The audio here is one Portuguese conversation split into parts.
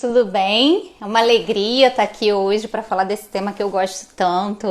tudo bem? É uma alegria estar aqui hoje para falar desse tema que eu gosto tanto.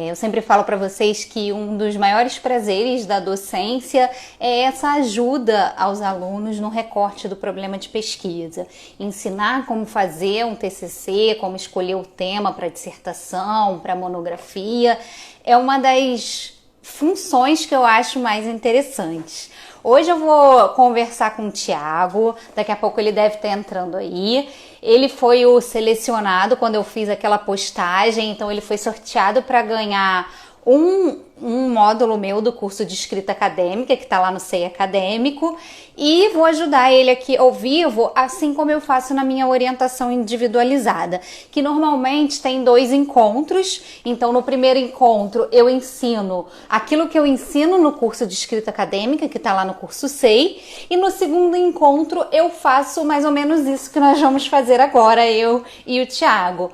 Eu sempre falo para vocês que um dos maiores prazeres da docência é essa ajuda aos alunos no recorte do problema de pesquisa. Ensinar como fazer um TCC, como escolher o tema para dissertação, para monografia, é uma das funções que eu acho mais interessantes. Hoje eu vou conversar com o Thiago, daqui a pouco ele deve estar entrando aí. Ele foi o selecionado quando eu fiz aquela postagem, então ele foi sorteado para ganhar um módulo meu do curso de escrita acadêmica, que está lá no SEI Acadêmico, e vou ajudar ele aqui ao vivo, assim como eu faço na minha orientação individualizada, que normalmente tem 2 encontros. Então no primeiro encontro eu ensino aquilo que eu ensino no curso de escrita acadêmica, que está lá no curso SEI, e no segundo encontro eu faço mais ou menos isso que nós vamos fazer agora, eu e o Thiago.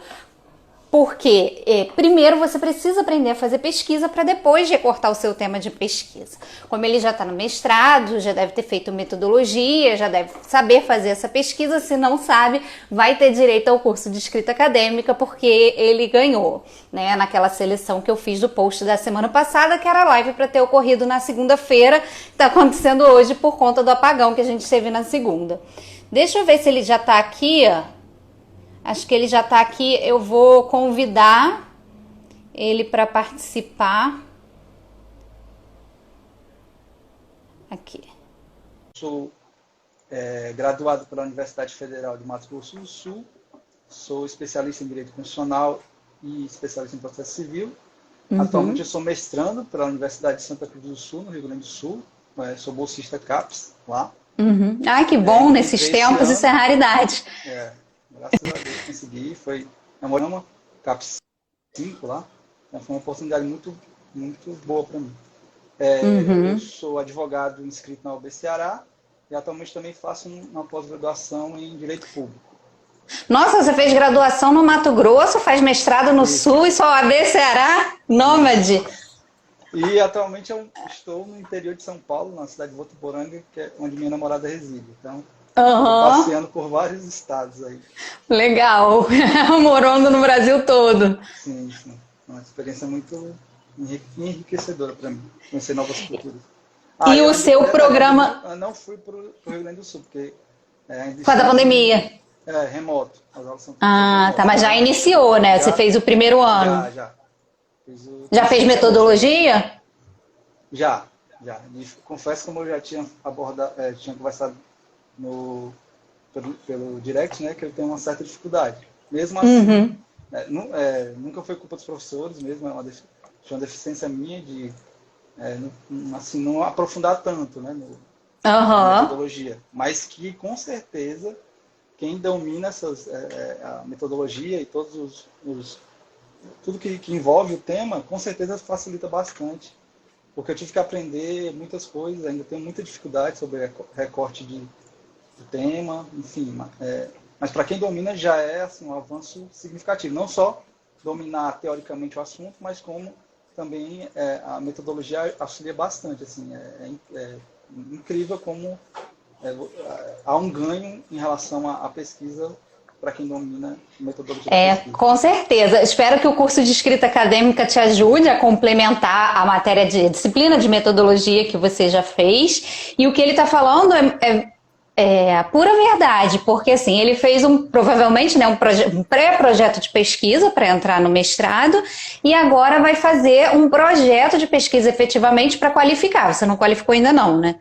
Porque, primeiro, você precisa aprender a fazer pesquisa para depois recortar o seu tema de pesquisa. Como ele já está no mestrado, já deve ter feito metodologia, já deve saber fazer essa pesquisa. Se não sabe, vai ter direito ao curso de escrita acadêmica, porque ele ganhou, né? Naquela seleção que eu fiz do post da semana passada, que era a live para ter ocorrido na segunda-feira, está acontecendo hoje por conta do apagão que a gente teve na segunda. Deixa eu ver se ele já está aqui, ó. Acho que ele já está aqui, eu vou convidar ele para participar. Aqui. Sou graduado pela Universidade Federal de Mato Grosso do Sul, sou especialista em Direito Constitucional e especialista em Processo Civil. Atualmente eu sou mestrando pela Universidade de Santa Cruz do Sul, no Rio Grande do Sul, sou bolsista CAPES lá. Ai, que bom, nesses tempos isso é raridade. Graças a Deus consegui, foi um programa CAPES 5 lá, então foi uma oportunidade muito, muito boa para mim. Eu sou advogado inscrito na UB Ceará e atualmente também faço uma pós-graduação em Direito Público. Nossa, você fez graduação no Mato Grosso, faz mestrado no Sul e só UB Ceará? Nômade! E atualmente eu estou no interior de São Paulo, na cidade de Votuporanga, que é onde minha namorada reside. Então, passeando por vários estados aí. Legal, morando no Brasil todo. Sim. Uma experiência muito enriquecedora para mim, conhecer novas culturas. E o seu programa... Eu não fui para o Rio Grande do Sul, porque... Por causa da pandemia. Remoto. As aulas são tá, mas já iniciou, né? Você fez o primeiro ano. Já. Já fez metodologia? Já. E confesso que como eu já tinha tinha conversado pelo direct, né, que eu tenho uma certa dificuldade. Mesmo assim, nunca foi culpa dos professores, mesmo tinha uma deficiência minha de não aprofundar tanto, né, na metodologia. Mas que, com certeza, quem domina a metodologia e tudo que envolve o tema, com certeza facilita bastante. Porque eu tive que aprender muitas coisas, ainda tenho muita dificuldade sobre recorte do tema, enfim. Mas para quem domina já é assim, um avanço significativo. Não só dominar teoricamente o assunto, mas como também a metodologia auxilia bastante. Assim, é incrível como há um ganho em relação à pesquisa para quem domina a metodologia de pesquisa. Com certeza. Espero que o curso de escrita acadêmica te ajude a complementar a matéria de disciplina de metodologia que você já fez. E o que ele está falando é a pura verdade, porque assim, ele fez provavelmente um pré-projeto de pesquisa para entrar no mestrado e agora vai fazer um projeto de pesquisa efetivamente para qualificar. Você não qualificou ainda não, né?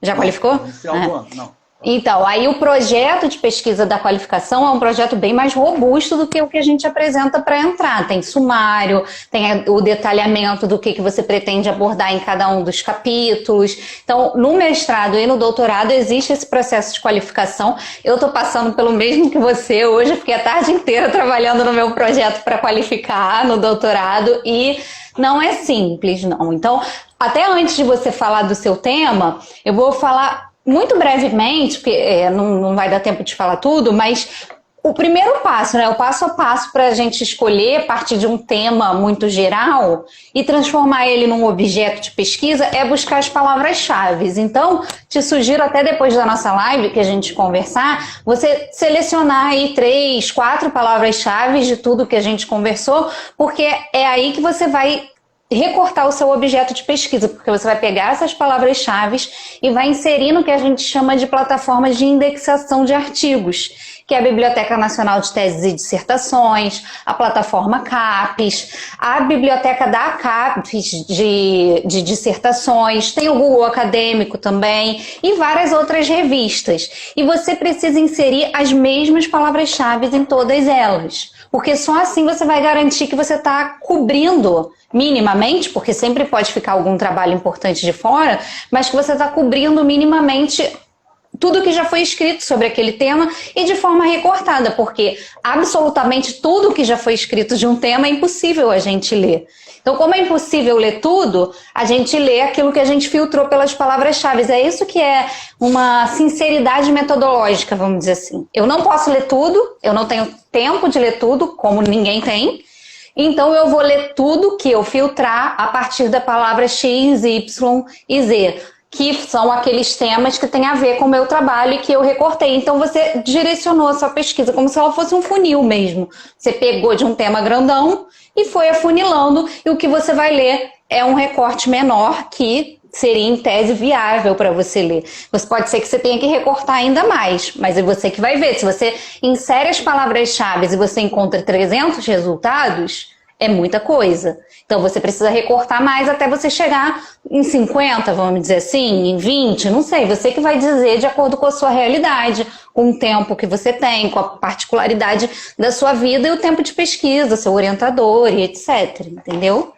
Já qualificou? No final do ano, não. Então, aí o projeto de pesquisa da qualificação é um projeto bem mais robusto do que o que a gente apresenta para entrar. Tem sumário, tem o detalhamento do que você pretende abordar em cada um dos capítulos. Então, no mestrado e no doutorado existe esse processo de qualificação. Eu estou passando pelo mesmo que você hoje, eu fiquei a tarde inteira trabalhando no meu projeto para qualificar no doutorado e não é simples, não. Então, até antes de você falar do seu tema, eu vou falar muito brevemente, porque não vai dar tempo de falar tudo, mas o primeiro passo, né, o passo a passo para a gente escolher a partir de um tema muito geral e transformar ele num objeto de pesquisa é buscar as palavras-chave. Então, te sugiro até depois da nossa live que a gente conversar, você selecionar aí 3, 4 palavras-chave de tudo que a gente conversou, porque é aí que você vai recortar o seu objeto de pesquisa, porque você vai pegar essas palavras-chave e vai inserir no que a gente chama de plataformas de indexação de artigos, que é a Biblioteca Nacional de Teses e Dissertações, a plataforma CAPES, a biblioteca da CAPES de dissertações, tem o Google Acadêmico também e várias outras revistas. E você precisa inserir as mesmas palavras-chave em todas elas, porque só assim você vai garantir que você está cobrindo minimamente, porque sempre pode ficar algum trabalho importante de fora, mas que você está cobrindo minimamente tudo que já foi escrito sobre aquele tema e de forma recortada, porque absolutamente tudo que já foi escrito de um tema é impossível a gente ler. Então, como é impossível ler tudo, a gente lê aquilo que a gente filtrou pelas palavras-chave. É isso que é uma sinceridade metodológica, vamos dizer assim. Eu não posso ler tudo, eu não tenho tempo de ler tudo, como ninguém tem. Então, eu vou ler tudo que eu filtrar a partir da palavra X, Y e Z, que são aqueles temas que têm a ver com o meu trabalho e que eu recortei. Então, você direcionou a sua pesquisa como se ela fosse um funil mesmo. Você pegou de um tema grandão e foi afunilando, e o que você vai ler é um recorte menor que seria, em tese, viável para você ler. Você pode ser que você tenha que recortar ainda mais, mas é você que vai ver. Se você insere as palavras-chave e você encontra 300 resultados, é muita coisa. Então, você precisa recortar mais até você chegar em 50, vamos dizer assim, em 20, não sei. Você que vai dizer de acordo com a sua realidade, com o tempo que você tem, com a particularidade da sua vida e o tempo de pesquisa, seu orientador e etc, entendeu?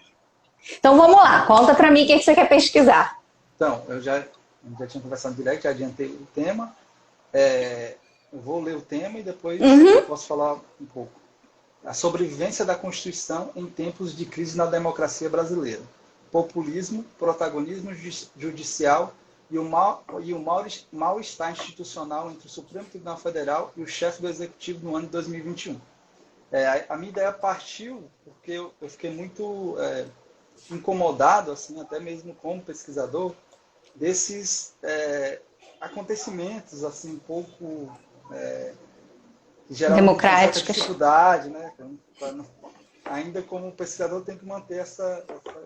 Então, vamos lá. Conta pra mim o que você quer pesquisar. Então, eu já tinha conversado direto, já adiantei o tema. Eu vou ler o tema e depois eu posso falar um pouco. A sobrevivência da Constituição em tempos de crise na democracia brasileira. Populismo, protagonismo judicial e o mal-estar institucional entre o Supremo Tribunal Federal e o chefe do Executivo no ano de 2021. A minha ideia partiu porque eu fiquei muito incomodado, assim, até mesmo como pesquisador, desses acontecimentos assim, um pouco... democráticas. Certa dificuldade, né? Ainda como pesquisador tem que manter essa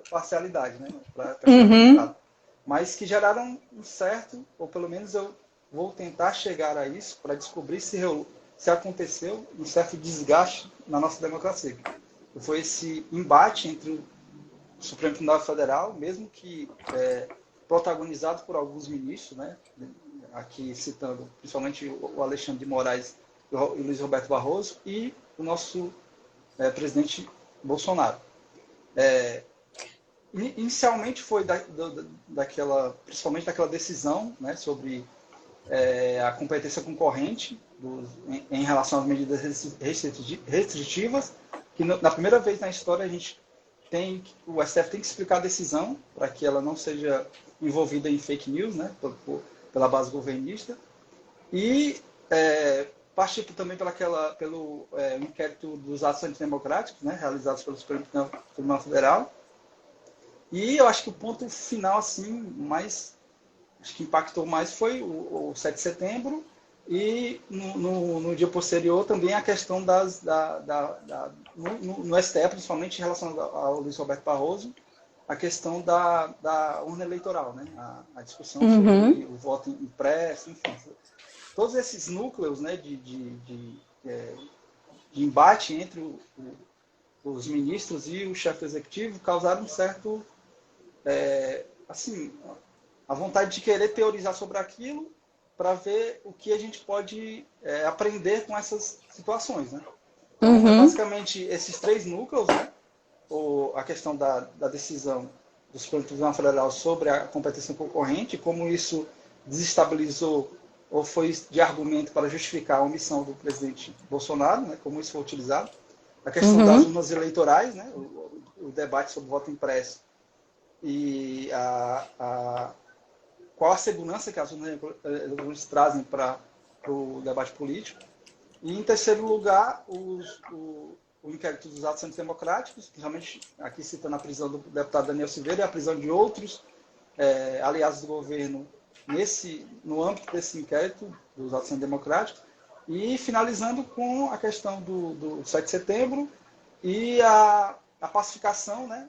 parcialidade, né? Mas que geraram um certo, ou pelo menos eu vou tentar chegar a isso para descobrir se aconteceu um certo desgaste na nossa democracia. Foi esse embate entre o Supremo Tribunal Federal, mesmo que protagonizado por alguns ministros, né? Aqui citando principalmente o Alexandre de Moraes e o Luiz Roberto Barroso, e o nosso presidente Bolsonaro. Inicialmente foi principalmente daquela decisão, né, sobre a competência concorrente em relação às medidas restritivas, que na primeira vez na história o STF tem que explicar a decisão para que ela não seja envolvida em fake news, né, pela base governista, e partir também pelo inquérito dos atos antidemocráticos, né, realizados pelo Supremo Tribunal Federal. E eu acho que o ponto final, assim, acho que impactou mais foi o 7 de setembro e no dia posterior também a questão no STF, principalmente em relação ao Luiz Roberto Barroso, a questão da urna eleitoral, né, a discussão sobre o voto impresso, enfim. Todos esses núcleos, né, de embate entre os ministros e o chefe executivo causaram um certo, assim, a vontade de querer teorizar sobre aquilo para ver o que a gente pode aprender com essas situações, né? Então, basicamente, esses 3 núcleos, né, a questão da decisão do Supremo Tribunal Federal sobre a competência concorrente, como isso desestabilizou ou foi de argumento para justificar a omissão do presidente Bolsonaro, né, como isso foi utilizado. A questão das urnas eleitorais, né, o debate sobre o voto impresso e qual a segurança que as urnas eleitorais trazem para o debate político. E, em terceiro lugar, o inquérito dos atos antidemocráticos, realmente aqui citando a prisão do deputado Daniel Silveira e a prisão de outros aliados do governo no âmbito desse inquérito dos atos antidemocráticos, e finalizando com a questão do 7 de setembro e a pacificação, né,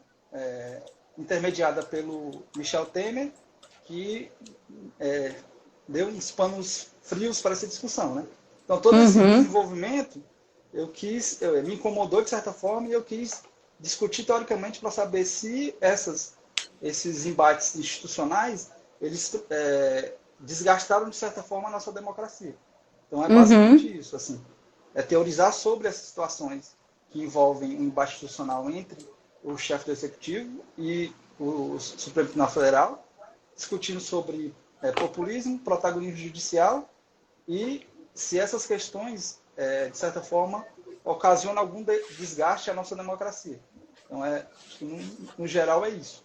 intermediada pelo Michel Temer, que deu uns panos frios para essa discussão, né? Então, todo esse desenvolvimento me incomodou de certa forma, e eu quis discutir teoricamente para saber se esses embates institucionais eles desgastaram de certa forma a nossa democracia. Então é basicamente isso, assim, é teorizar sobre essas situações que envolvem um embate institucional entre o chefe do executivo e o Supremo Tribunal Federal, discutindo sobre populismo, protagonismo judicial e se essas questões, de certa forma, ocasionam algum desgaste à nossa democracia. Então, no geral, é isso.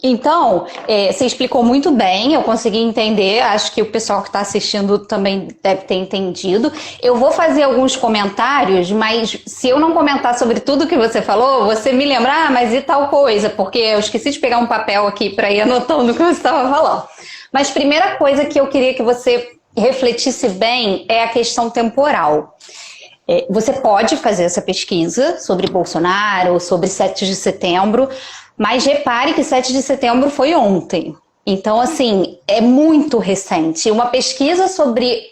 Então, você explicou muito bem, eu consegui entender, acho que o pessoal que está assistindo também deve ter entendido. Eu vou fazer alguns comentários, mas se eu não comentar sobre tudo que você falou, você me lembra, mas e tal coisa, porque eu esqueci de pegar um papel aqui para ir anotando o que você estava falando. Mas primeira coisa que eu queria que você refletisse bem é a questão temporal. Você pode fazer essa pesquisa sobre Bolsonaro, sobre 7 de setembro, mas repare que 7 de setembro foi ontem. Então, assim, é muito recente. Uma pesquisa sobre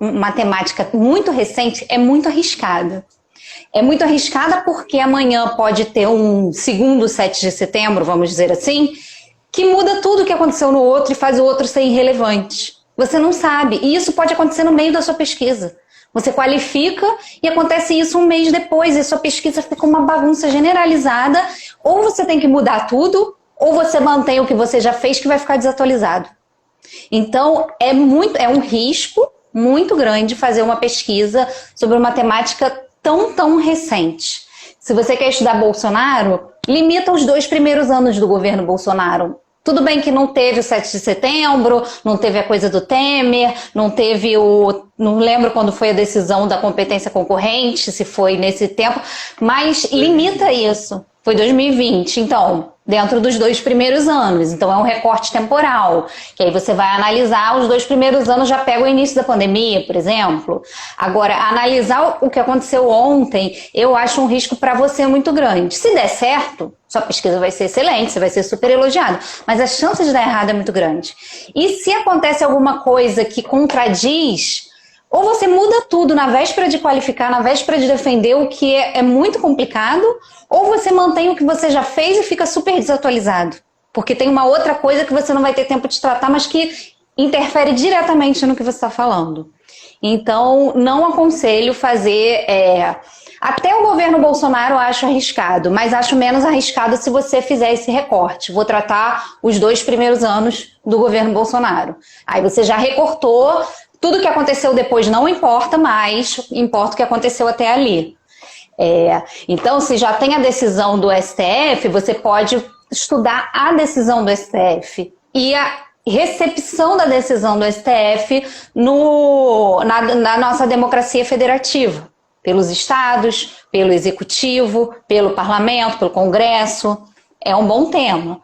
uma temática muito recente é muito arriscada. É muito arriscada porque amanhã pode ter um segundo 7 de setembro, vamos dizer assim, que muda tudo o que aconteceu no outro e faz o outro ser irrelevante. Você não sabe. E isso pode acontecer no meio da sua pesquisa. Você qualifica e acontece isso um mês depois e sua pesquisa fica uma bagunça generalizada. Ou você tem que mudar tudo, ou você mantém o que você já fez que vai ficar desatualizado. Então, é um risco muito grande fazer uma pesquisa sobre uma temática tão recente. Se você quer estudar Bolsonaro, limita os 2 primeiros anos do governo Bolsonaro. Tudo bem que não teve o 7 de setembro, não teve a coisa do Temer, não teve não lembro quando foi a decisão da competência concorrente, se foi nesse tempo, mas limita isso. Foi 2020, então, dentro dos 2 primeiros anos. Então, é um recorte temporal, que aí você vai analisar os 2 primeiros anos, já pega o início da pandemia, por exemplo. Agora, analisar o que aconteceu ontem, eu acho um risco para você muito grande. Se der certo, sua pesquisa vai ser excelente, você vai ser super elogiado, mas a chance de dar errado é muito grande. E se acontece alguma coisa que contradiz, ou você muda tudo na véspera de qualificar, na véspera de defender, o que é muito complicado, ou você mantém o que você já fez e fica super desatualizado. Porque tem uma outra coisa que você não vai ter tempo de tratar, mas que interfere diretamente no que você está falando. Então, não aconselho fazer... Até o governo Bolsonaro eu acho arriscado, mas acho menos arriscado se você fizer esse recorte. Vou tratar os 2 primeiros anos do governo Bolsonaro. Aí você já recortou, tudo que aconteceu depois não importa mais, importa o que aconteceu até ali. Então, se já tem a decisão do STF, você pode estudar a decisão do STF e a recepção da decisão do STF na nossa democracia federativa. Pelos estados, pelo executivo, pelo parlamento, pelo congresso. É um bom tema.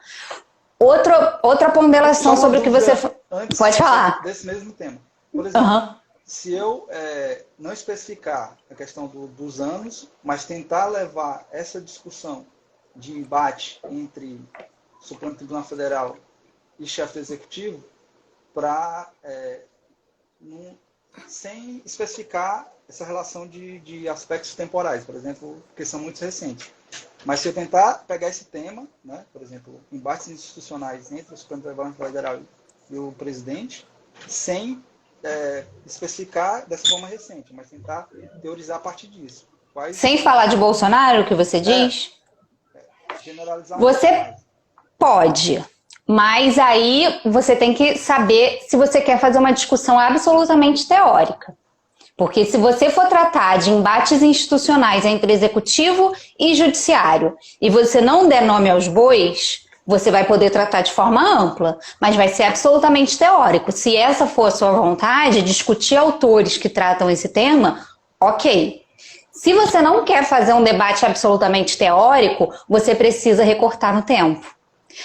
Outra ponderação sobre o que você... Pode falar. Desse mesmo tema. Por exemplo, se eu não especificar a questão dos anos, mas tentar levar essa discussão de embate entre Supremo Tribunal Federal e chefe do executivo para sem especificar essa relação de aspectos temporais, por exemplo, que são muito recentes. Mas se eu tentar pegar esse tema, né, por exemplo, embates institucionais entre o Supremo Tribunal Federal e o presidente, sem especificar dessa forma recente, mas tentar teorizar a partir disso. Sem falar de Bolsonaro, o que você diz? Generalizar. Você pode, mas aí você tem que saber se você quer fazer uma discussão absolutamente teórica. Porque se você for tratar de embates institucionais entre executivo e judiciário e você não der nome aos bois, você vai poder tratar de forma ampla, mas vai ser absolutamente teórico. Se essa for a sua vontade, discutir autores que tratam esse tema, ok. Se você não quer fazer um debate absolutamente teórico, você precisa recortar no tempo.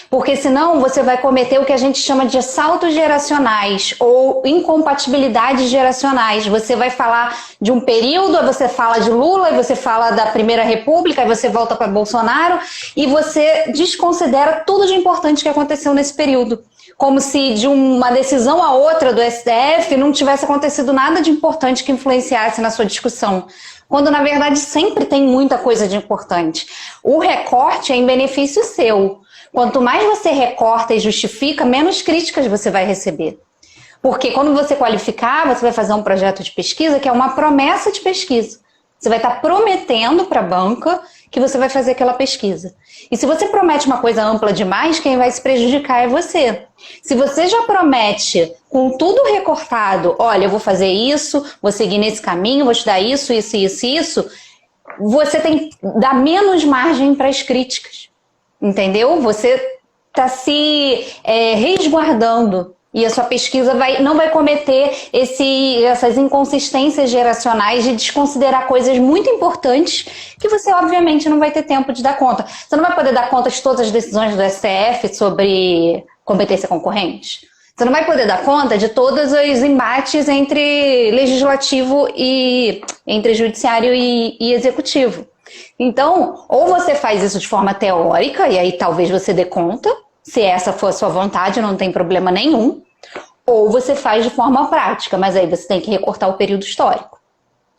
Porque senão você vai cometer o que a gente chama de saltos geracionais ou incompatibilidades geracionais. Você vai falar de um período, aí você fala de Lula, aí você fala da Primeira República, aí você volta para Bolsonaro e você desconsidera tudo de importante que aconteceu nesse período. Como se de uma decisão a outra do STF não tivesse acontecido nada de importante que influenciasse na sua discussão. Quando, na verdade, sempre tem muita coisa de importante. O recorte é em benefício seu. Quanto mais você recorta e justifica, menos críticas você vai receber. Porque quando você qualificar, você vai fazer um projeto de pesquisa que é uma promessa de pesquisa. Você vai estar prometendo para a banca que você vai fazer aquela pesquisa. E se você promete uma coisa ampla demais, quem vai se prejudicar é você. Se você já promete com tudo recortado, olha, eu vou fazer isso, vou seguir nesse caminho, vou estudar isso, você tem que dar menos margem para as críticas. Entendeu? Você está se resguardando e a sua pesquisa não vai cometer essas inconsistências geracionais de desconsiderar coisas muito importantes que você obviamente não vai ter tempo de dar conta. Você não vai poder dar conta de todas as decisões do STF sobre competência concorrente. Você não vai poder dar conta de todos os embates entre legislativo e entre judiciário e executivo. Então, ou você faz isso de forma teórica, e aí talvez você dê conta, se essa for a sua vontade, não tem problema nenhum, ou você faz de forma prática, mas aí você tem que recortar o período histórico,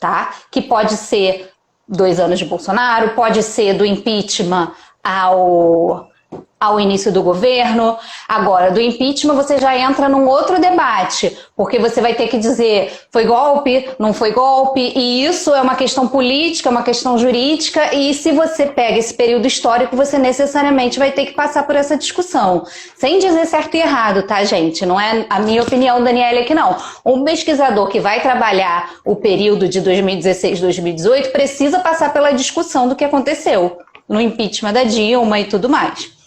tá? Que pode ser 2 anos de Bolsonaro, pode ser do impeachment ao início do governo. Agora, do impeachment você já entra num outro debate, porque você vai ter que dizer foi golpe, não foi golpe, e isso é uma questão política, é uma questão jurídica, e se você pega esse período histórico, você necessariamente vai ter que passar por essa discussão. Sem dizer certo e errado, tá, gente? Não é a minha opinião, Daniela, aqui não. Um pesquisador que vai trabalhar o período de 2016, 2018 precisa passar pela discussão do que aconteceu no impeachment da Dilma e tudo mais.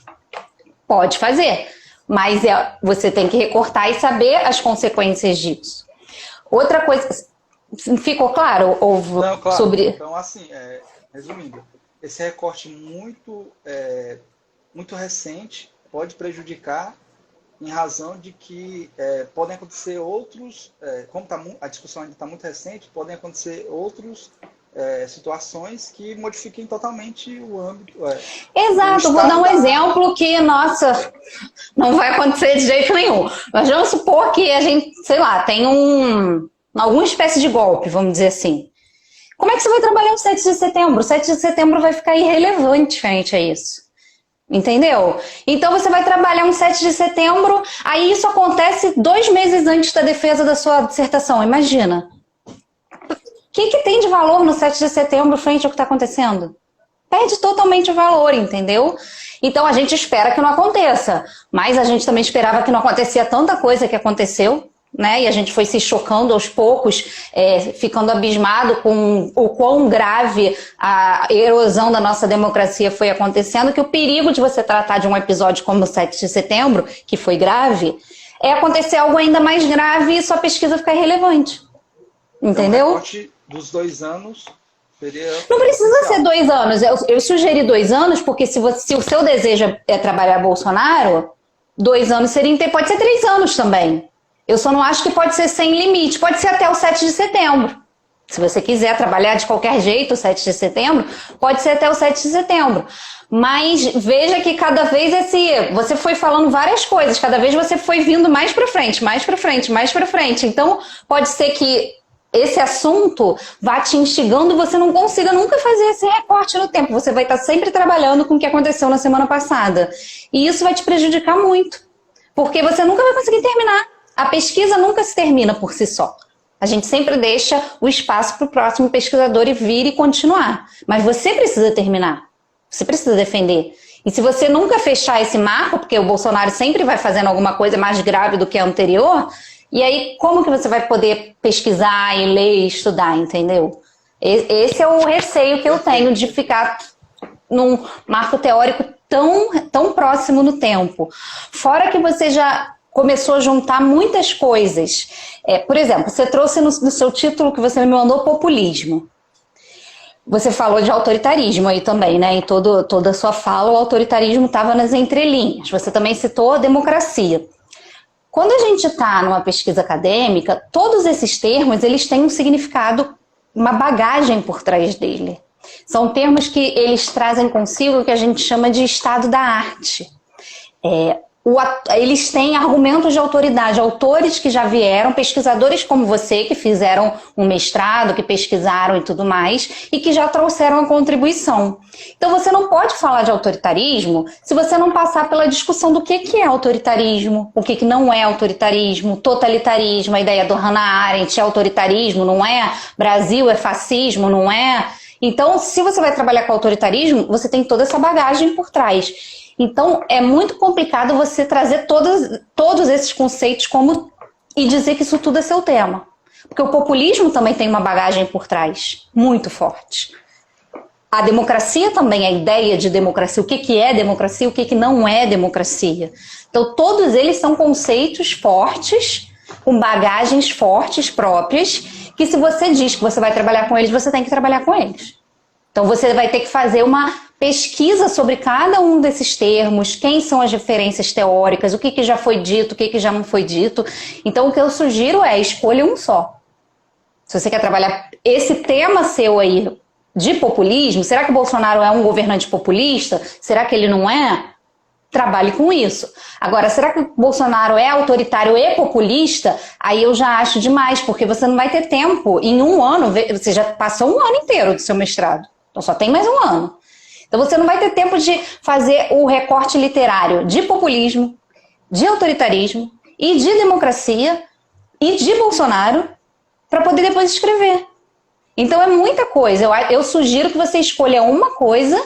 Pode fazer, mas você tem que recortar e saber as consequências disso. Outra coisa, ficou claro? Não, claro. Sobre... Então, assim, resumindo, esse recorte muito recente pode prejudicar em razão de que podem acontecer outros, como a discussão ainda está muito recente, podem acontecer outros situações que modifiquem totalmente o âmbito. Exato, vou dar um exemplo que, nossa, não vai acontecer de jeito nenhum. Mas vamos supor que a gente, sei lá, tem alguma espécie de golpe, vamos dizer assim. Como é que você vai trabalhar o 7 de setembro? O 7 de setembro vai ficar irrelevante frente a isso. Entendeu? Então você vai trabalhar um 7 de setembro, aí isso acontece 2 meses antes da defesa da sua dissertação, imagina. O que tem de valor no 7 de setembro frente ao que está acontecendo? Perde totalmente o valor, entendeu? Então a gente espera que não aconteça, mas a gente também esperava que não acontecia tanta coisa que aconteceu, né? E a gente foi se chocando aos poucos, ficando abismado com o quão grave a erosão da nossa democracia foi acontecendo, que o perigo de você tratar de um episódio como o 7 de setembro, que foi grave, é acontecer algo ainda mais grave e sua pesquisa ficar irrelevante. Entendeu? Então, dos 2 anos seria... Não precisa ser 2 anos. Eu sugeri 2 anos, porque se o seu desejo é trabalhar Bolsonaro, 2 anos pode ser 3 anos também. Eu só não acho que pode ser sem limite. Pode ser até o 7 de setembro. Se você quiser trabalhar de qualquer jeito o 7 de setembro, pode ser até o 7 de setembro. Mas veja que cada vez você foi falando várias coisas, cada vez você foi vindo mais para frente, mais para frente, mais para frente. Então, pode ser que esse assunto vá te instigando, você não consiga nunca fazer esse recorte no tempo. Você vai estar sempre trabalhando com o que aconteceu na semana passada. E isso vai te prejudicar muito. Porque você nunca vai conseguir terminar. A pesquisa nunca se termina por si só. A gente sempre deixa o espaço para o próximo pesquisador ir vir e continuar. Mas você precisa terminar. Você precisa defender. E se você nunca fechar esse marco, porque o Bolsonaro sempre vai fazendo alguma coisa mais grave do que a anterior... E aí, como que você vai poder pesquisar e ler e estudar, entendeu? Esse é o receio que eu tenho de ficar num marco teórico tão próximo no tempo. Fora que você já começou a juntar muitas coisas. Por exemplo, você trouxe no seu título que você me mandou populismo. Você falou de autoritarismo aí também, né? Em toda a sua fala, o autoritarismo estava nas entrelinhas. Você também citou a democracia. Quando a gente está numa pesquisa acadêmica, todos esses termos, eles têm um significado, uma bagagem por trás dele. São termos que eles trazem consigo o que a gente chama de estado da arte. Eles têm argumentos de autoridade, autores que já vieram, pesquisadores como você, que fizeram um mestrado, que pesquisaram e tudo mais, e que já trouxeram a contribuição. Então você não pode falar de autoritarismo se você não passar pela discussão do que é autoritarismo, o que não é autoritarismo, totalitarismo, a ideia do Hannah Arendt, é autoritarismo, não é? Brasil é fascismo, não é? Então, se você vai trabalhar com autoritarismo, você tem toda essa bagagem por trás. Então, é muito complicado você trazer todos esses conceitos e dizer que isso tudo é seu tema. Porque o populismo também tem uma bagagem por trás, muito forte. A democracia também, a ideia de democracia, o que é democracia, o que não é democracia. Então, todos eles são conceitos fortes, com bagagens fortes próprias, que se você diz que você vai trabalhar com eles, você tem que trabalhar com eles. Então, você vai ter que fazer uma pesquisa sobre cada um desses termos, quem são as referências teóricas, o que já foi dito, o que já não foi dito. Então, o que eu sugiro é escolha um só. Se você quer trabalhar esse tema seu aí de populismo, será que o Bolsonaro é um governante populista? Será que ele não é? Trabalhe com isso. Agora, será que o Bolsonaro é autoritário e populista? Aí eu já acho demais, porque você não vai ter tempo. Em um ano, você já passou um ano inteiro do seu mestrado. Então só tem mais um ano. Então você não vai ter tempo de fazer o recorte literário de populismo, de autoritarismo e de democracia e de Bolsonaro para poder depois escrever. Então é muita coisa. Eu sugiro que você escolha uma coisa.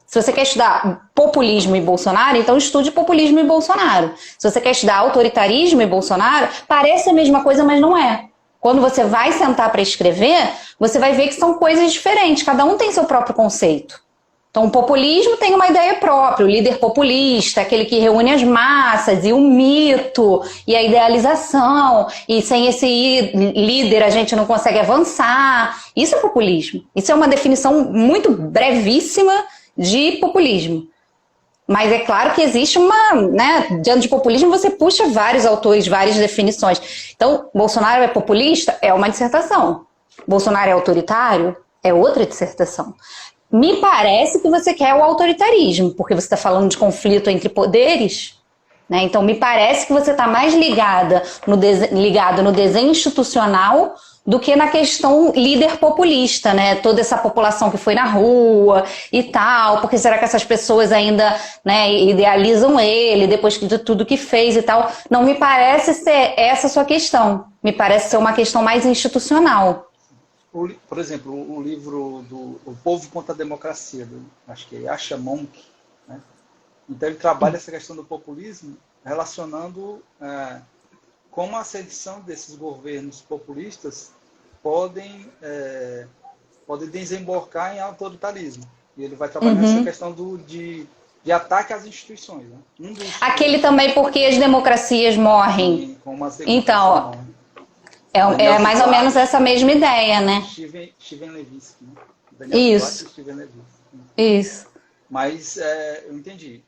Se você quer estudar populismo e Bolsonaro, então estude populismo e Bolsonaro. Se você quer estudar autoritarismo e Bolsonaro, parece a mesma coisa, mas não é. Quando você vai sentar para escrever, você vai ver que são coisas diferentes. Cada um tem seu próprio conceito. Então, o populismo tem uma ideia própria, o líder populista, aquele que reúne as massas, e o mito, e a idealização, e sem esse líder a gente não consegue avançar. Isso é populismo. Isso é uma definição muito brevíssima de populismo. Mas é claro que existe diante de populismo você puxa vários autores, várias definições. Então, Bolsonaro é populista? É uma dissertação. Bolsonaro é autoritário? É outra dissertação. Me parece que você quer o autoritarismo, porque você está falando de conflito entre poderes, né? Então, me parece que você está mais ligado no desenho institucional do que na questão líder populista, né? Toda essa população que foi na rua e tal, porque será que essas pessoas ainda, né, idealizam ele depois de tudo que fez e tal? Não me parece ser essa a sua questão. Me parece ser uma questão mais institucional. Por exemplo, o livro do O Povo contra a Democracia, acho que é Yasha Monk, né? Então ele trabalha essa questão do populismo relacionando como a ascensão desses governos populistas podem desembocar em autoritarismo. E ele vai trabalhar essa questão de ataque às instituições. Né? Aquele também porque as democracias morrem. Então, é mais ou menos essa mesma ideia, né? Steven Levitsky, né? Isso. Steven Levitsky. Isso. Mas eu entendi.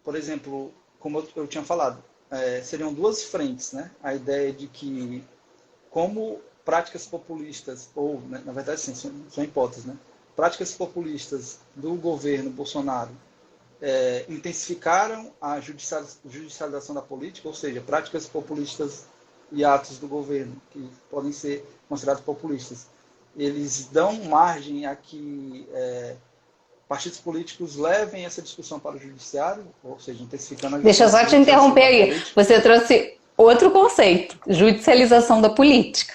Por exemplo, como eu tinha falado, seriam duas frentes, né? A ideia de que como práticas populistas, ou, né, na verdade, sim, são hipóteses, né? Práticas populistas do governo Bolsonaro intensificaram a judicialização da política, ou seja, práticas populistas e atos do governo, que podem ser considerados populistas, eles dão margem a que partidos políticos levem essa discussão para o judiciário, ou seja, intensificando a... Deixa eu só te interromper aí. Você trouxe outro conceito, judicialização da política.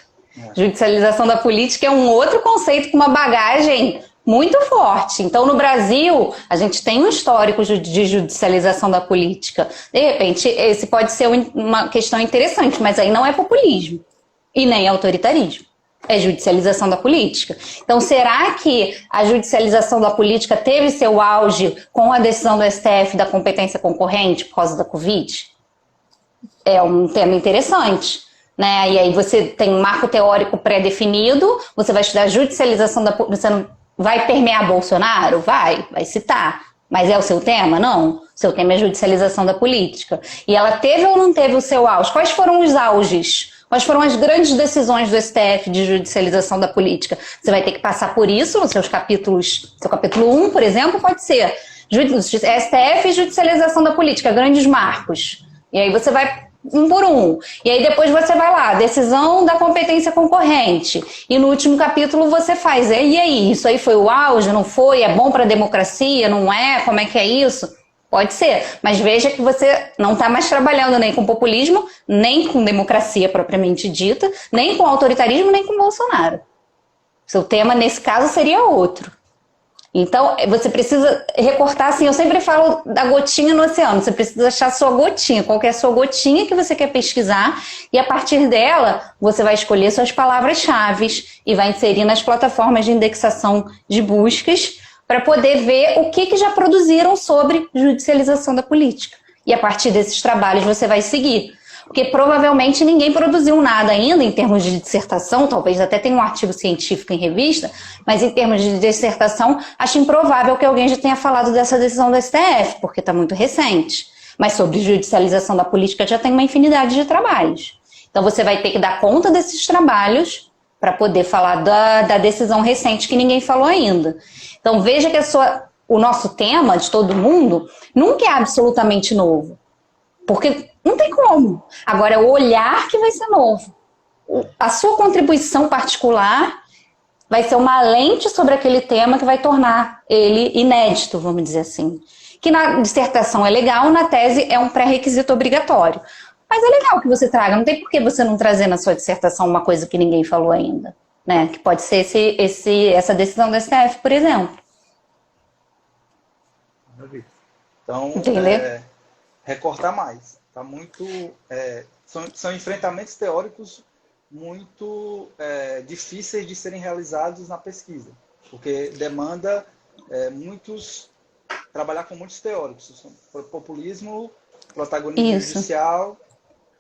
Judicialização da política é um outro conceito com uma bagagem muito forte. Então, no Brasil, a gente tem um histórico de judicialização da política. De repente, esse pode ser uma questão interessante, mas aí não é populismo e nem autoritarismo. É judicialização da política. Então, será que a judicialização da política teve seu auge com a decisão do STF da competência concorrente por causa da Covid? É um tema interessante, né? E aí você tem um marco teórico pré-definido, você vai estudar a judicialização da política, você não vai permear Bolsonaro? Vai citar. Mas é o seu tema? Não. O seu tema é a judicialização da política. E ela teve ou não teve o seu auge? Quais foram os auges? Quais foram as grandes decisões do STF de judicialização da política? Você vai ter que passar por isso nos seus capítulos. Seu capítulo 1, por exemplo, pode ser STF e judicialização da política, grandes marcos. E aí você vai um por um. E aí depois você vai lá, decisão da competência concorrente. E no último capítulo você faz. E aí, isso aí foi o auge? Não foi? É bom para a democracia? Não é? Como é que é isso? Pode ser, mas veja que você não está mais trabalhando nem com populismo, nem com democracia propriamente dita, nem com autoritarismo, nem com Bolsonaro. Seu tema, nesse caso, seria outro. Então, você precisa recortar, assim, eu sempre falo da gotinha no oceano, você precisa achar a sua gotinha, qual que é a sua gotinha que você quer pesquisar, e a partir dela, você vai escolher suas palavras-chave e vai inserir nas plataformas de indexação de buscas, para poder ver o que já produziram sobre judicialização da política. E a partir desses trabalhos você vai seguir. Porque provavelmente ninguém produziu nada ainda em termos de dissertação, talvez até tenha um artigo científico em revista, mas em termos de dissertação, acho improvável que alguém já tenha falado dessa decisão do STF, porque está muito recente. Mas sobre judicialização da política já tem uma infinidade de trabalhos. Então você vai ter que dar conta desses trabalhos para poder falar da decisão recente que ninguém falou ainda. Então veja que o nosso tema de todo mundo nunca é absolutamente novo. Porque não tem como. Agora é o olhar que vai ser novo. A sua contribuição particular vai ser uma lente sobre aquele tema que vai tornar ele inédito, vamos dizer assim. Que na dissertação é legal, na tese é um pré-requisito obrigatório. Mas é legal que você traga, não tem por que você não trazer na sua dissertação uma coisa que ninguém falou ainda. Né? Que pode ser essa decisão do STF, por exemplo. Então, recortar mais. Tá muito, são enfrentamentos teóricos muito difíceis de serem realizados na pesquisa, porque demanda trabalhar com muitos teóricos. Populismo, protagonismo judicial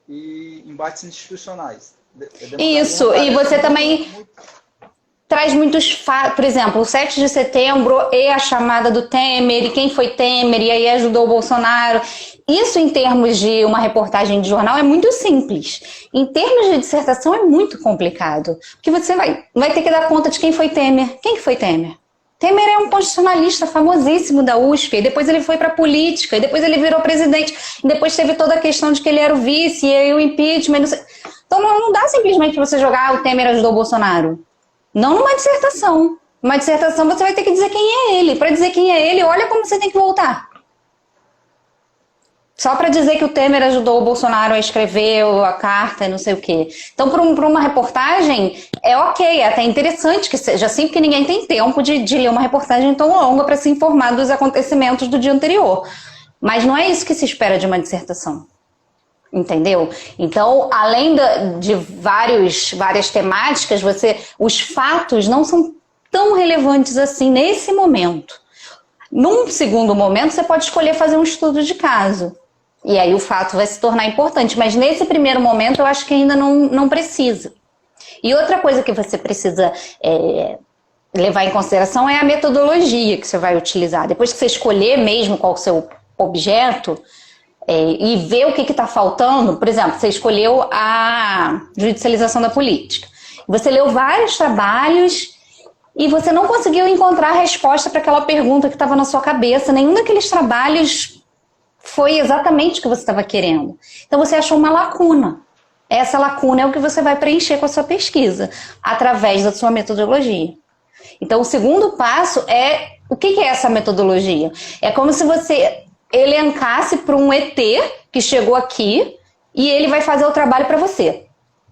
e embates institucionais. Isso, e você também traz muitos fatos, por exemplo, o 7 de setembro e a chamada do Temer, e quem foi Temer, e aí ajudou o Bolsonaro. Isso, em termos de uma reportagem de jornal, é muito simples. Em termos de dissertação, é muito complicado. Porque você vai ter que dar conta de quem foi Temer. Quem que foi Temer? Temer é um constitucionalista famosíssimo da USP, e depois ele foi para a política, e depois ele virou presidente, e depois teve toda a questão de que ele era o vice, e aí o impeachment. Não sei. Então não dá simplesmente você jogar o Temer ajudou o Bolsonaro. Não numa dissertação. Numa dissertação você vai ter que dizer quem é ele. Para dizer quem é ele, olha como você tem que voltar. Só para dizer que o Temer ajudou o Bolsonaro a escrever a carta e não sei o quê. Então, para uma reportagem, é ok, é até interessante que seja assim, porque ninguém tem tempo de ler uma reportagem tão longa para se informar dos acontecimentos do dia anterior. Mas não é isso que se espera de uma dissertação. Entendeu? Então, além de várias temáticas, os fatos não são tão relevantes assim nesse momento. Num segundo momento, você pode escolher fazer um estudo de caso. E aí o fato vai se tornar importante. Mas nesse primeiro momento, eu acho que ainda não precisa. E outra coisa que você precisa levar em consideração é a metodologia que você vai utilizar. Depois que você escolher mesmo qual é o seu objeto, e ver o que está faltando, por exemplo, você escolheu a judicialização da política. Você leu vários trabalhos e você não conseguiu encontrar a resposta para aquela pergunta que estava na sua cabeça. Nenhum daqueles trabalhos foi exatamente o que você estava querendo. Então você achou uma lacuna. Essa lacuna é o que você vai preencher com a sua pesquisa, através da sua metodologia. Então o segundo passo é, o que é essa metodologia? É como se você elencasse para um ET que chegou aqui e ele vai fazer o trabalho para você.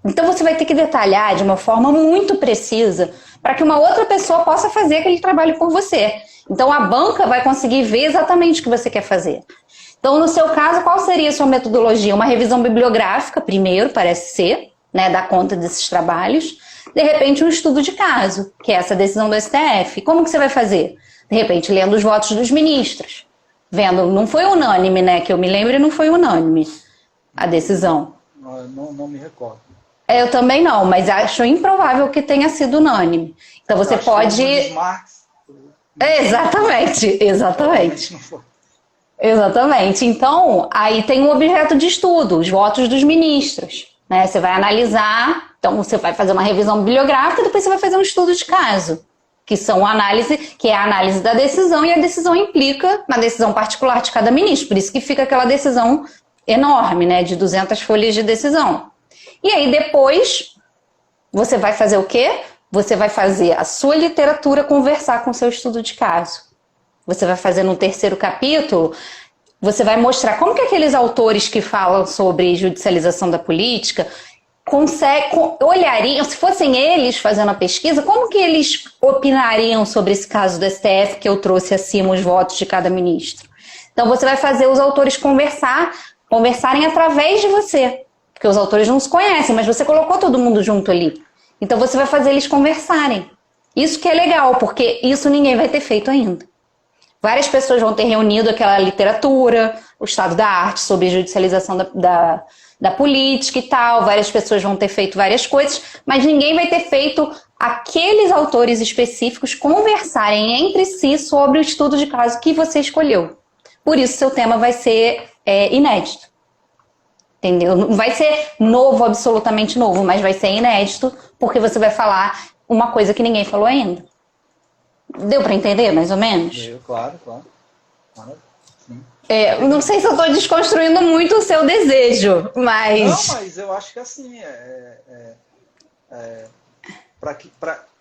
Então você vai ter que detalhar de uma forma muito precisa para que uma outra pessoa possa fazer aquele trabalho por você. Então a banca vai conseguir ver exatamente o que você quer fazer. Então no seu caso, qual seria a sua metodologia? Uma revisão bibliográfica primeiro, parece ser, né, dar conta desses trabalhos. de repente, um estudo de caso, que é essa decisão do STF. Como que você vai fazer? De repente, lendo os votos dos ministros. Vendo, não foi unânime, né? Que eu me lembro, não foi unânime a decisão. Não me recordo. Eu também não, mas acho improvável que tenha sido unânime. Então você pode... Exatamente. Exatamente. Então, aí tem um objeto de estudo, os votos dos ministros. Né? Você vai analisar, então você vai fazer uma revisão bibliográfica, depois você vai fazer um estudo de caso, que é a análise da decisão, e a decisão implica na decisão particular de cada ministro. Por isso que fica aquela decisão enorme, né, de 200 folhas de decisão. E aí depois, você vai fazer o quê? Você vai fazer a sua literatura conversar com o seu estudo de caso. Você vai fazer no terceiro capítulo, você vai mostrar como que aqueles autores que falam sobre judicialização da política olhariam, se fossem eles fazendo a pesquisa, como que eles opinariam sobre esse caso do STF que eu trouxe acima os votos de cada ministro. Então você vai fazer os autores conversarem através de você, porque os autores não se conhecem, mas você colocou todo mundo junto ali. Então você vai fazer eles conversarem. Isso que é legal, porque isso ninguém vai ter feito ainda. Várias pessoas vão ter reunido aquela literatura, o estado da arte sobre judicialização da política e tal, várias pessoas vão ter feito várias coisas, mas ninguém vai ter feito aqueles autores específicos conversarem entre si sobre o estudo de caso que você escolheu. Por isso seu tema vai ser inédito. Entendeu? Não vai ser novo, absolutamente novo, mas vai ser inédito, porque você vai falar uma coisa que ninguém falou ainda. Deu para entender, mais ou menos? Deu, claro. Sim. Não sei se eu estou desconstruindo muito o seu desejo, mas... Não, mas eu acho que assim,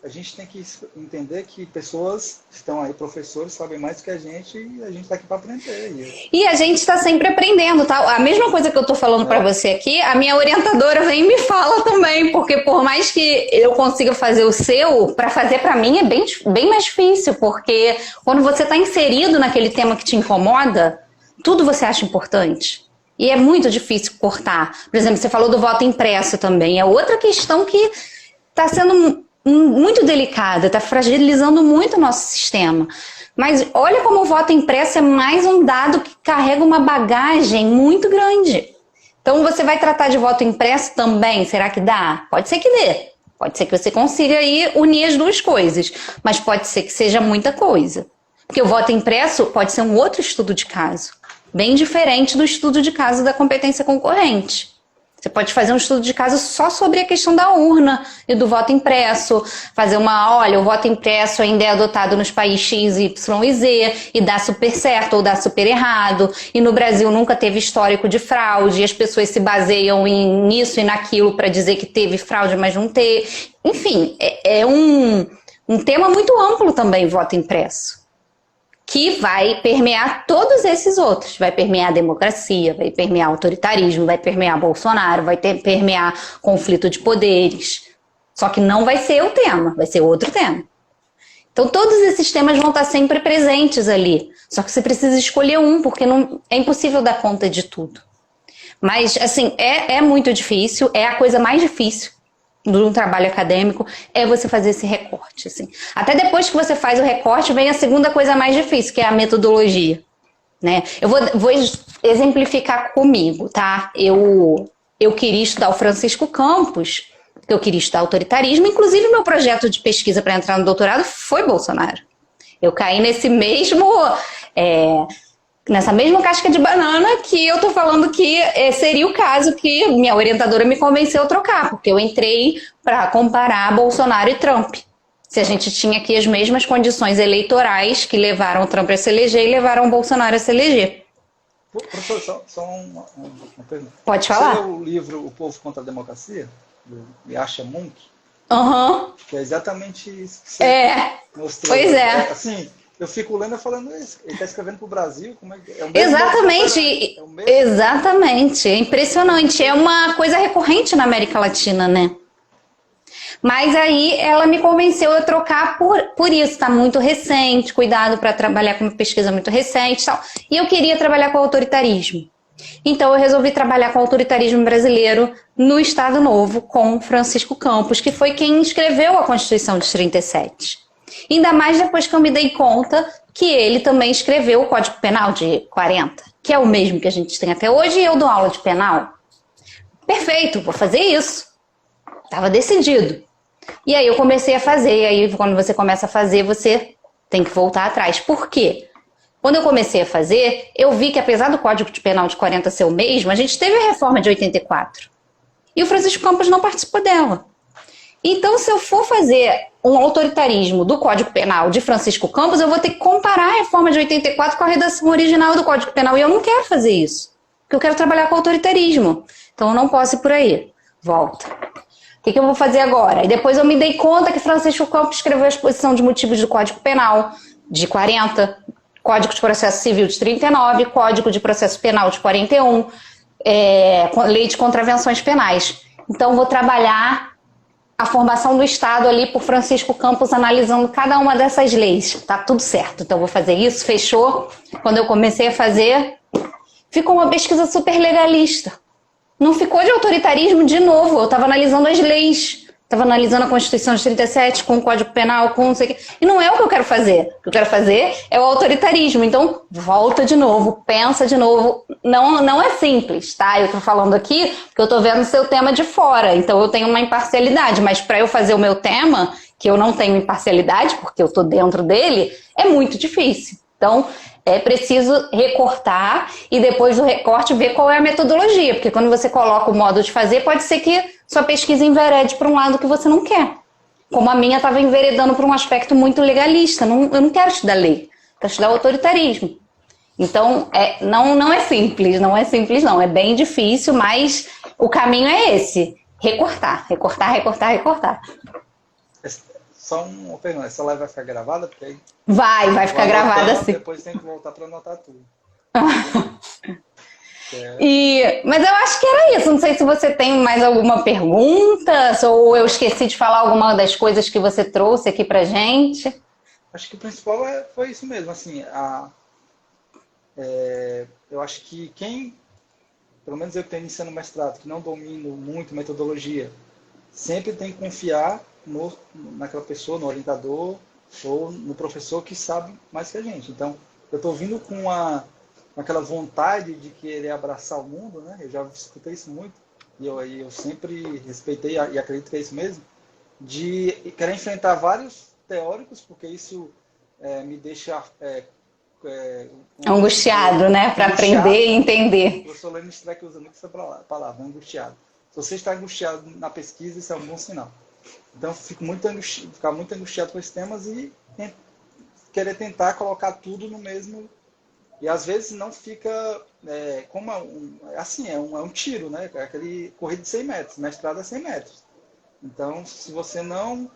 a gente tem que entender que pessoas estão aí, professores, sabem mais do que a gente, e a gente está aqui para aprender. E a gente está sempre aprendendo, tá? A mesma coisa que eu estou falando para você aqui, a minha orientadora vem e me fala também, porque por mais que eu consiga fazer o seu, para fazer para mim é bem mais difícil, porque quando você está inserido naquele tema que te incomoda, tudo você acha importante. E é muito difícil cortar. Por exemplo, você falou do voto impresso também, é outra questão que está sendo muito delicada, está fragilizando muito o nosso sistema. Mas olha como o voto impresso é mais um dado que carrega uma bagagem muito grande. Então você vai tratar de voto impresso também? Será que dá? Pode ser que dê. Pode ser que você consiga aí unir as duas coisas. Mas pode ser que seja muita coisa. Porque o voto impresso pode ser um outro estudo de caso. Bem diferente do estudo de caso da competência concorrente. Você pode fazer um estudo de caso só sobre a questão da urna e do voto impresso. Fazer olha, o voto impresso ainda é adotado nos países X, Y e Z e dá super certo ou dá super errado. E no Brasil nunca teve histórico de fraude e as pessoas se baseiam nisso e naquilo para dizer que teve fraude, mas não teve. Enfim, é um tema muito amplo também, voto impresso, que vai permear todos esses outros. Vai permear a democracia, vai permear autoritarismo, vai permear Bolsonaro, vai permear conflito de poderes. Só que não vai ser o tema, vai ser outro tema. Então todos esses temas vão estar sempre presentes ali. Só que você precisa escolher um, porque é impossível dar conta de tudo. Mas, assim, é muito difícil, é a coisa mais difícil de um trabalho acadêmico, é você fazer esse recorte. Assim. Até depois que você faz o recorte, vem a segunda coisa mais difícil, que é a metodologia. Né? Eu vou exemplificar comigo, tá? Eu queria estudar o Francisco Campos, eu queria estudar autoritarismo, inclusive meu projeto de pesquisa para entrar no doutorado foi Bolsonaro. Eu caí nessa mesma casca de banana que eu tô falando que seria o caso que minha orientadora me convenceu a trocar, porque eu entrei para comparar Bolsonaro e Trump. Se a gente tinha aqui as mesmas condições eleitorais que levaram o Trump a se eleger e levaram o Bolsonaro a se eleger. Professor, só uma pergunta. Pode falar? Você leu o livro O Povo contra a Democracia, do Yasha Monk? Aham. Que é exatamente isso que você mostrou. Pois é. Assim, eu fico lendo e falando, ele está escrevendo para o Brasil, como é que é o mesmo? Exatamente, é impressionante, é uma coisa recorrente na América Latina, né? Mas aí ela me convenceu a trocar por isso, está muito recente, cuidado para trabalhar com uma pesquisa muito recente e tal. E eu queria trabalhar com autoritarismo. Então eu resolvi trabalhar com o autoritarismo brasileiro no Estado Novo com Francisco Campos, que foi quem escreveu a Constituição de 37. Ainda mais depois que eu me dei conta que ele também escreveu o Código Penal de 40, que é o mesmo que a gente tem até hoje, e eu dou aula de penal. Perfeito, vou fazer isso. Estava decidido. E aí eu comecei a fazer, e aí quando você começa a fazer, você tem que voltar atrás. Por quê? Quando eu comecei a fazer, eu vi que apesar do Código Penal de 40 ser o mesmo, a gente teve a reforma de 84. E o Francisco Campos não participou dela. Então, se eu for fazer um autoritarismo do Código Penal de Francisco Campos, eu vou ter que comparar a reforma de 84 com a redação original do Código Penal. E eu não quero fazer isso. Porque eu quero trabalhar com autoritarismo. Então, eu não posso ir por aí. Volta. O que eu vou fazer agora? E depois eu me dei conta que Francisco Campos escreveu a exposição de motivos do Código Penal de 40, Código de Processo Civil de 39, Código de Processo Penal de 41, Lei de Contravenções Penais. Então, vou trabalhar a formação do Estado ali por Francisco Campos, analisando cada uma dessas leis. Tá tudo certo. Então, vou fazer isso. Fechou. Quando eu comecei a fazer, ficou uma pesquisa super legalista. Não ficou de autoritarismo de novo. Eu estava analisando as leis. Estava analisando a Constituição de 37 com o Código Penal, com não sei o quê. E não é o que eu quero fazer. O que eu quero fazer é o autoritarismo. Então, volta de novo, pensa de novo. Não é simples, tá? Eu tô falando aqui porque eu tô vendo o seu tema de fora. Então, eu tenho uma imparcialidade. Mas para eu fazer o meu tema, que eu não tenho imparcialidade, porque eu tô dentro dele, é muito difícil. Então, é preciso recortar e depois do recorte ver qual é a metodologia. Porque quando você coloca o modo de fazer, pode ser que sua pesquisa enverede para um lado que você não quer. Como a minha estava enveredando para um aspecto muito legalista. Eu não quero estudar lei, quero estudar autoritarismo. Então, não é simples, não é simples não. É bem difícil, mas o caminho é esse. Recortar, recortar, recortar, recortar. Só uma pergunta, essa live vai ficar gravada? Porque aí vai ficar gravada assim. Depois tem que voltar para anotar tudo. Mas eu acho que era isso. Não sei se você tem mais alguma pergunta, ou eu esqueci de falar alguma das coisas que você trouxe aqui pra gente. Acho que o principal foi isso mesmo. Assim, eu acho que pelo menos eu que tenho iniciando mestrado, que não domino muito metodologia, sempre tem que confiar naquela pessoa, no orientador ou no professor que sabe mais que a gente. Então, eu estou vindo com aquela vontade de querer abraçar o mundo, né? Eu já escutei isso muito, e eu sempre respeitei e acredito que é isso mesmo, de querer enfrentar vários teóricos, porque isso me deixa angustiado, né? Para aprender e entender. O professor Lenin Streck usa muito essa palavra, angustiado. Se você está angustiado na pesquisa, isso é um bom sinal. Então, ficar muito angustiado com esses temas e querer tentar colocar tudo no mesmo. E às vezes não fica como é um tiro, né? É aquele corrida de 100 metros, mestrado é 100 metros. Então, se você não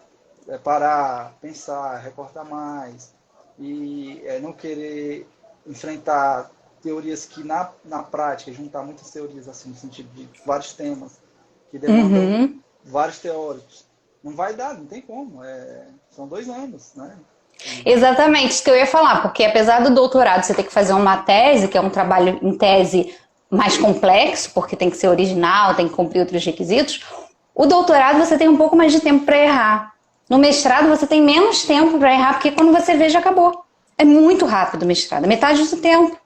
parar, pensar, recortar mais e não querer enfrentar teorias que na prática, juntar muitas teorias assim, no sentido de vários temas que demandam vários teóricos, não vai dar, não tem como. São 2 anos, né? Exatamente, isso que eu ia falar, porque apesar do doutorado você ter que fazer uma tese, que é um trabalho em tese mais complexo, porque tem que ser original, tem que cumprir outros requisitos, o doutorado você tem um pouco mais de tempo para errar. No mestrado você tem menos tempo para errar, porque quando você vê já acabou. É muito rápido o mestrado, metade do tempo.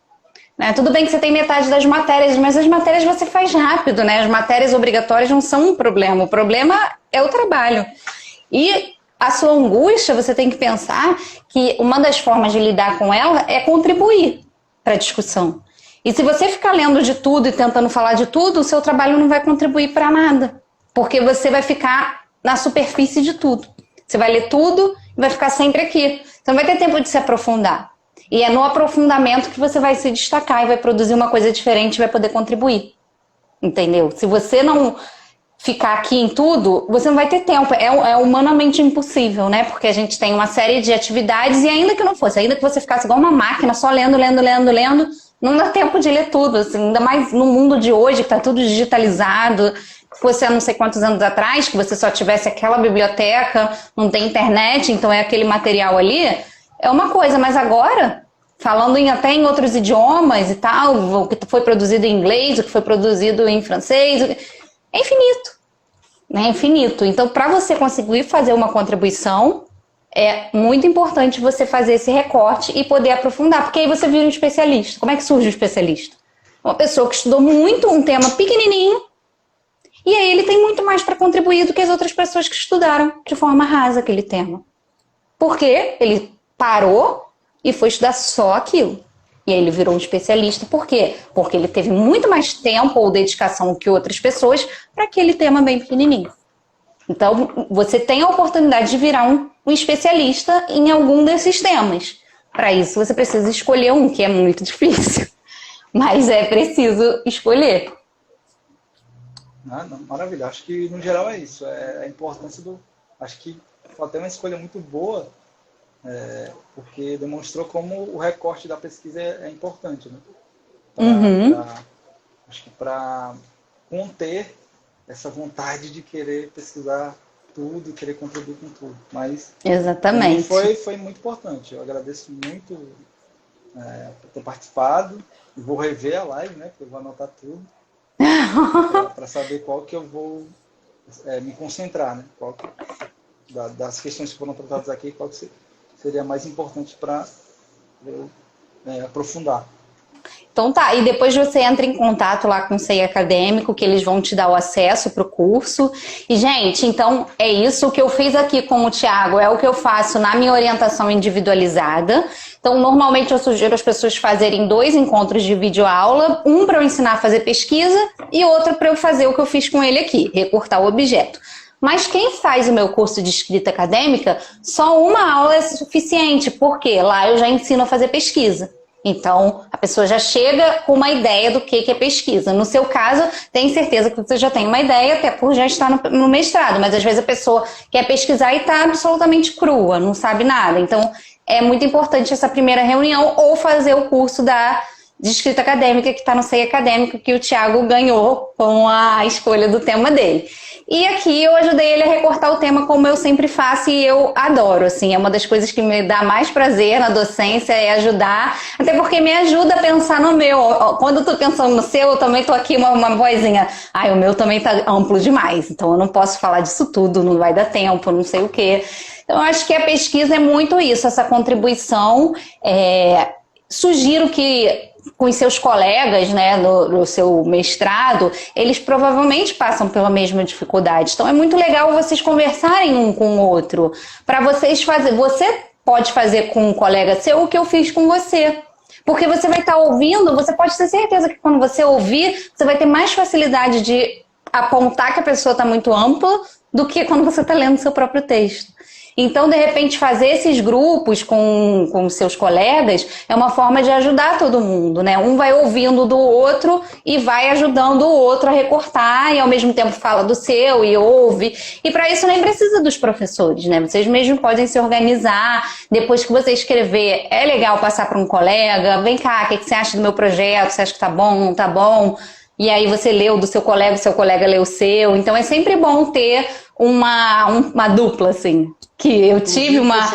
Né? Tudo bem que você tem metade das matérias, mas as matérias você faz rápido, né? As matérias obrigatórias não são um problema, o problema é o trabalho. E a sua angústia, você tem que pensar que uma das formas de lidar com ela é contribuir para a discussão. E se você ficar lendo de tudo e tentando falar de tudo, o seu trabalho não vai contribuir para nada. Porque você vai ficar na superfície de tudo. Você vai ler tudo e vai ficar sempre aqui. Você não vai ter tempo de se aprofundar. E é no aprofundamento que você vai se destacar e vai produzir uma coisa diferente e vai poder contribuir. Entendeu? Se você não ficar aqui em tudo, você não vai ter tempo. É humanamente impossível, né? Porque a gente tem uma série de atividades e ainda que não fosse, ainda que você ficasse igual uma máquina, só lendo, não dá tempo de ler tudo. Assim, ainda mais no mundo de hoje, que está tudo digitalizado. Se fosse há não sei quantos anos atrás, que você só tivesse aquela biblioteca, não tem internet, então é aquele material ali, é uma coisa. Mas agora, falando até em outros idiomas e tal, o que foi produzido em inglês, o que foi produzido em francês, é infinito, né? É infinito. Então, para você conseguir fazer uma contribuição, é muito importante você fazer esse recorte e poder aprofundar, porque aí você vira um especialista. Como é que surge o especialista? Uma pessoa que estudou muito um tema pequenininho, e aí ele tem muito mais para contribuir do que as outras pessoas que estudaram de forma rasa aquele tema. Porque ele parou e foi estudar só aquilo. E aí ele virou um especialista. Por quê? Porque ele teve muito mais tempo ou dedicação que outras pessoas para aquele tema bem pequenininho. Então, você tem a oportunidade de virar um especialista em algum desses temas. Para isso, você precisa escolher um, que é muito difícil. Mas é preciso escolher. Não, maravilha. Acho que, no geral, é isso. É a importância do... Acho que foi até uma escolha muito boa, porque demonstrou como o recorte da pesquisa é importante, né? Acho que para conter essa vontade de querer pesquisar tudo, querer contribuir com tudo. Mas exatamente. Foi muito importante. Eu agradeço muito por ter participado. E vou rever a live, né? Porque eu vou anotar tudo. Para saber qual que eu vou me concentrar, né? Das questões que foram tratadas aqui, qual que seria mais importante para eu aprofundar. Então tá, e depois você entra em contato lá com o SEI Acadêmico, que eles vão te dar o acesso para o curso. E, gente, então é isso. O que eu fiz aqui com o Thiago é o que eu faço na minha orientação individualizada. Então, normalmente eu sugiro as pessoas fazerem 2 encontros de videoaula, um para eu ensinar a fazer pesquisa e outro para eu fazer o que eu fiz com ele aqui, recortar o objeto. Mas quem faz o meu curso de escrita acadêmica, só uma aula é suficiente, porque lá eu já ensino a fazer pesquisa. Então, a pessoa já chega com uma ideia do que é pesquisa. No seu caso, tenho certeza que você já tem uma ideia, até por já estar no mestrado, mas às vezes a pessoa quer pesquisar e está absolutamente crua, não sabe nada. Então, é muito importante essa primeira reunião ou fazer o curso de escrita acadêmica que está no SEI Acadêmico, que o Thiago ganhou com a escolha do tema dele. E aqui eu ajudei ele a recortar o tema como eu sempre faço e eu adoro, assim, é uma das coisas que me dá mais prazer na docência, é ajudar, até porque me ajuda a pensar no meu. Quando eu tô pensando no seu, eu também tô aqui uma vozinha, o meu também tá amplo demais, então eu não posso falar disso tudo, não vai dar tempo, não sei o quê. Então eu acho que a pesquisa é muito isso, essa contribuição. Sugiro que com os seus colegas, né, no seu mestrado, eles provavelmente passam pela mesma dificuldade. Então é muito legal vocês conversarem um com o outro, para vocês fazerem. Você pode fazer com um colega seu o que eu fiz com você. Porque você vai estar ouvindo, você pode ter certeza que quando você ouvir, você vai ter mais facilidade de apontar que a pessoa está muito ampla do que quando você está lendo o seu próprio texto. Então, de repente, fazer esses grupos com seus colegas é uma forma de ajudar todo mundo, né? Um vai ouvindo do outro e vai ajudando o outro a recortar e, ao mesmo tempo, fala do seu e ouve. E, para isso, nem precisa dos professores, né? Vocês mesmos podem se organizar. Depois que você escrever, é legal passar para um colega. Vem cá, o que você acha do meu projeto? Você acha que tá bom, não tá bom? E aí você leu do seu colega, o seu colega leu o seu. Então, é sempre bom ter uma dupla, assim. Que eu tive uma...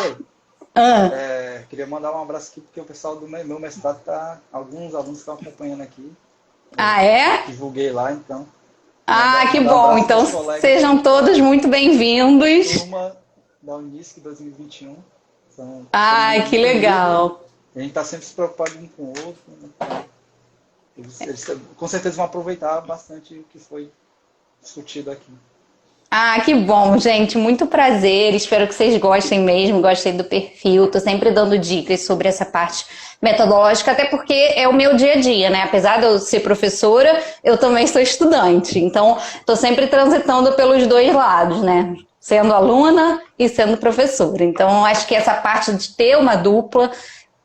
Queria mandar um abraço aqui, porque o pessoal do meu mestrado alguns alunos estão acompanhando aqui. Divulguei lá, então. Que bom. Então, sejam todos muito bem-vindos. Turma da Unisc 2021. Que legal. A gente está sempre se preocupando um com o outro. Né? Eles com certeza vão aproveitar bastante o que foi discutido aqui. Que bom, gente. Muito prazer. Espero que vocês gostem mesmo. Gostei do perfil. Tô sempre dando dicas sobre essa parte metodológica, até porque é o meu dia a dia, né? Apesar de eu ser professora, eu também sou estudante. Então, tô sempre transitando pelos dois lados, né? Sendo aluna e sendo professora. Então, acho que essa parte de ter uma dupla,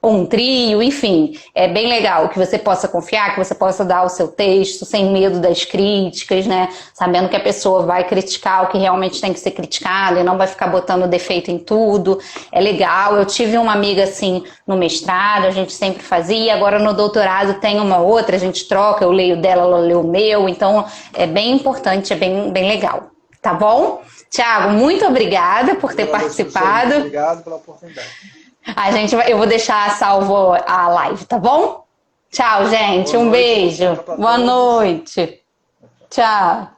um trio, enfim, é bem legal que você possa confiar, que você possa dar o seu texto sem medo das críticas, né? Sabendo que a pessoa vai criticar o que realmente tem que ser criticado e não vai ficar botando defeito em tudo. É legal. Eu tive uma amiga assim no mestrado, a gente sempre fazia, agora no doutorado tem uma outra, a gente troca, eu leio dela, ela lê o meu, então é bem importante, é bem legal. Tá bom? Thiago, muito obrigada por ter participado. Obrigado pela oportunidade. Eu vou deixar salvo a live, tá bom? Tchau, gente. Um beijo. Boa noite. Tchau.